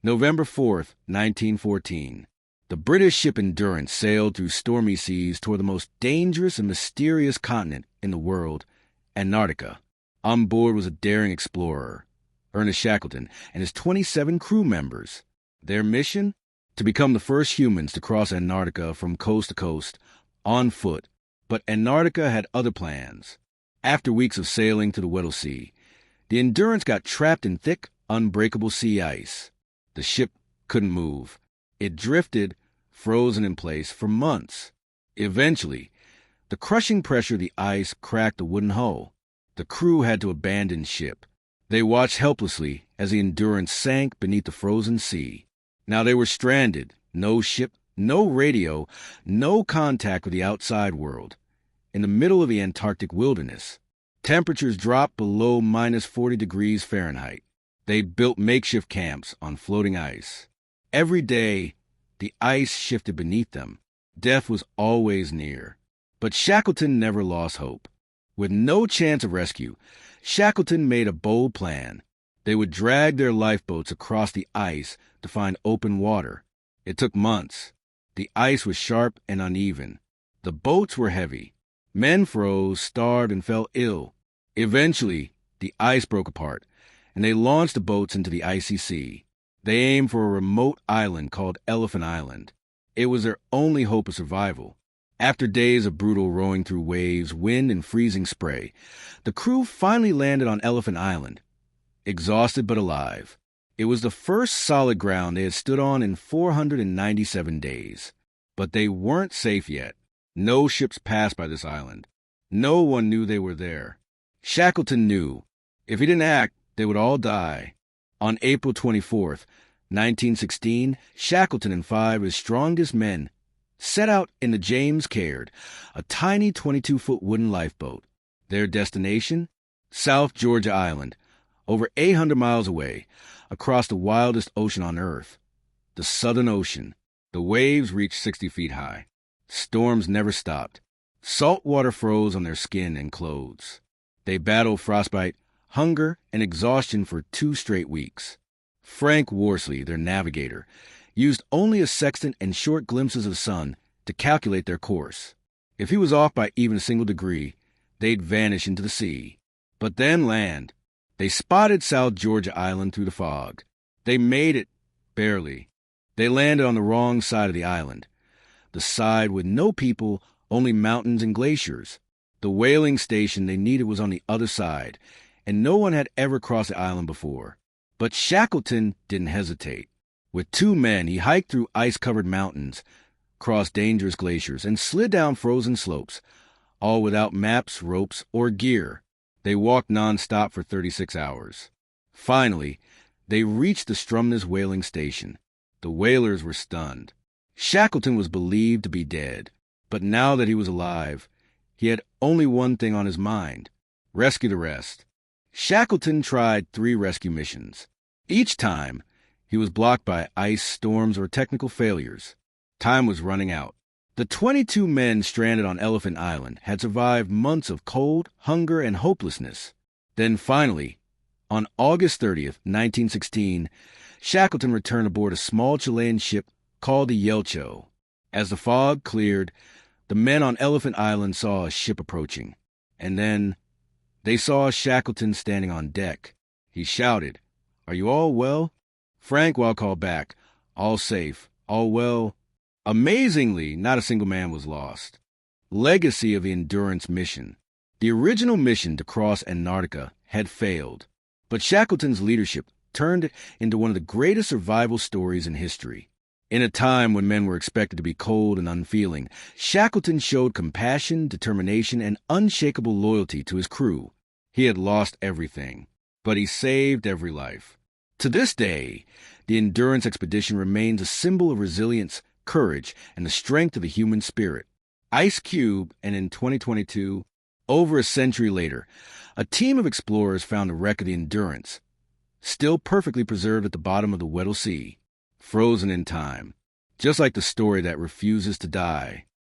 November 4th, 1914. The British ship Endurance sailed through stormy seas toward the most dangerous and mysterious continent in the world, Antarctica. On board was a daring explorer, Ernest Shackleton, and his 27 crew members. Their mission? To become the first humans to cross Antarctica from coast to coast, on foot. But Antarctica had other plans. After weeks of sailing to the Weddell Sea, the Endurance got trapped in thick, unbreakable sea ice. The ship couldn't move. It drifted, frozen in place, for months. Eventually, the crushing pressure of the ice cracked the wooden hull. The crew had to abandon ship. They watched helplessly as the Endurance sank beneath the frozen sea. Now they were stranded. No ship, no radio, no contact with the outside world. In the middle of the Antarctic wilderness, temperatures dropped below minus 40 degrees Fahrenheit. They built makeshift camps on floating ice. Every day, the ice shifted beneath them. Death was always near. But Shackleton never lost hope. With no chance of rescue, Shackleton made a bold plan. They would drag their lifeboats across the ice to find open water. It took months. The ice was sharp and uneven. The boats were heavy. Men froze, starved, and fell ill. Eventually, the ice broke apart, and they launched the boats into the icy sea. They aimed for a remote island called Elephant Island. It was their only hope of survival. After days of brutal rowing through waves, wind, and freezing spray, the crew finally landed on Elephant Island, exhausted but alive. It was the first solid ground they had stood on in 497 days. But they weren't safe yet. No ships passed by this island. No one knew they were there. Shackleton knew. If he didn't act, they would all die. On April 24th, 1916, Shackleton and 5 of his strongest men set out in the James Caird, a tiny 22-foot wooden lifeboat. Their destination? South Georgia Island, over 800 miles away, across the wildest ocean on Earth. The Southern Ocean. The waves reached 60 feet high. Storms never stopped. Salt water froze on their skin and clothes. They battled frostbite, hunger, and exhaustion for 2 straight weeks. Frank Worsley, their navigator, used only a sextant and short glimpses of the sun to calculate their course. If he was off by even a single degree, they'd vanish into the sea. But then land. They spotted South Georgia Island through the fog. They made it, barely. They landed on the wrong side of the island, the side with no people, only mountains and glaciers. The whaling station they needed was on the other side, and no one had ever crossed the island before. But Shackleton didn't hesitate. With 2 men, he hiked through ice-covered mountains, crossed dangerous glaciers, and slid down frozen slopes, all without maps, ropes, or gear. They walked non-stop for 36 hours. Finally, they reached the Stromness whaling station. The whalers were stunned. Shackleton was believed to be dead, but now that he was alive, he had only one thing on his mind: rescue the rest. Shackleton tried 3 rescue missions. Each time, he was blocked by ice, storms, or technical failures. Time was running out. The 22 men stranded on Elephant Island had survived months of cold, hunger, and hopelessness. Then finally, on August 30th, 1916, Shackleton returned aboard a small Chilean ship called the Yelcho. As the fog cleared, the men on Elephant Island saw a ship approaching. And then they saw Shackleton standing on deck. He shouted, "Are you all well?" Frank Wild called back, "All safe, all well." Amazingly, not a single man was lost. Legacy of the Endurance mission. The original mission to cross Antarctica had failed, but Shackleton's leadership turned it into one of the greatest survival stories in history. In a time when men were expected to be cold and unfeeling, Shackleton showed compassion, determination, and unshakable loyalty to his crew. He had lost everything, but he saved every life. To this day, the Endurance expedition remains a symbol of resilience, courage, and the strength of the human spirit. Ice Cube, and in 2022, over a century later, a team of explorers found the wreck of the Endurance, still perfectly preserved at the bottom of the Weddell Sea, frozen in time, just like the story that refuses to die.